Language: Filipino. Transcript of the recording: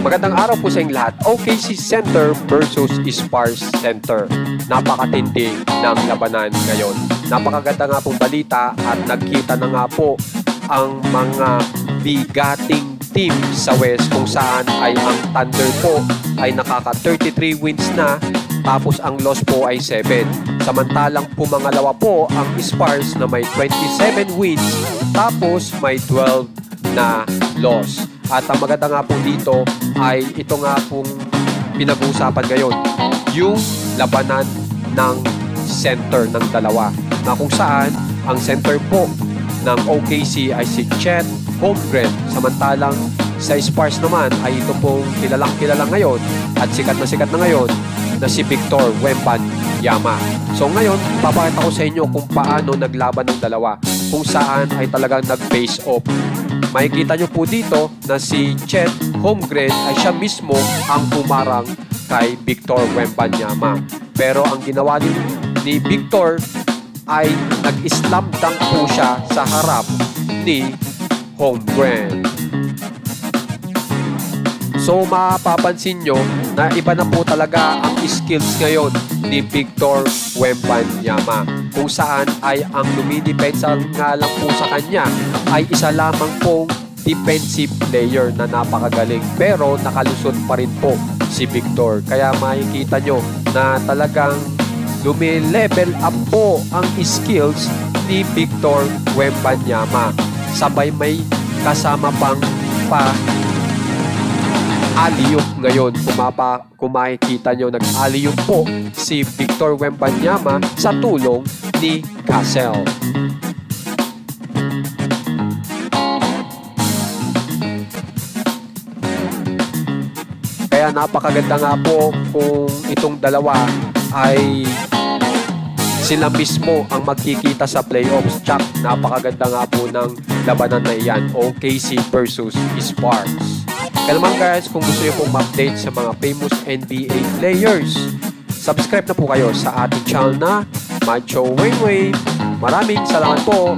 Magandang araw po sa inyong lahat. OKC Center versus Spurs Center. Napakatindi ng labanan ngayon. Napakaganda nga pong balita at nagkita na nga po ang mga bigating team sa West kung saan ay ang Thunder po ay nakaka 33 wins na tapos ang loss po ay 7. Samantalang pumangalawa po ang Spurs na may 27 wins tapos may 12 na loss. At ang maganda nga po dito ay ito nga pong pinag-uusapan ngayon, yung labanan ng center ng dalawa. Na kung saan ang center po ng OKC ay si Chet Holmgren. Samantalang sa Spurs naman ay ito pong kilalang-kilala ngayon at sikat na ngayon na si Victor Wembanyama. So ngayon, papakita ko sa inyo kung paano naglaban ng dalawa. Kung saan ay talagang nag-face off. Makikita nyo po dito na si Chet Holmgren ay siya mismo ang pumarang kay Victor Wembanyama. Pero ang ginawa ni Victor ay nag-slam dunk po siya sa harap ni Holmgren. So mapapansin nyo na iba na po talaga ang skills ngayon ni Victor Wembanyama. Kung saan ay ang lumidepensa nga lang po sa kanya ay isa lamang pong defensive player na napakagaling. Pero nakalusot pa rin po si Victor. Kaya makikita nyo na talagang lumi-level up po ang skills ni Victor Wembanyama. Sabay may kasama pang alley-oop ngayon. Kung makikita nyo, nag-alley-oop po si Victor Wembanyama sa tulong ni Cassell. Kaya napakaganda nga po kung itong dalawa ay sila mismo ang magkikita sa playoffs. Tsak, napakaganda nga po ng labanan na iyan, OKC versus Spurs. Kaya naman guys, kung gusto nyo pong ma-update sa mga famous NBA players, subscribe na po kayo sa ating channel na Macho Wayne Wayne. Maraming salamat po!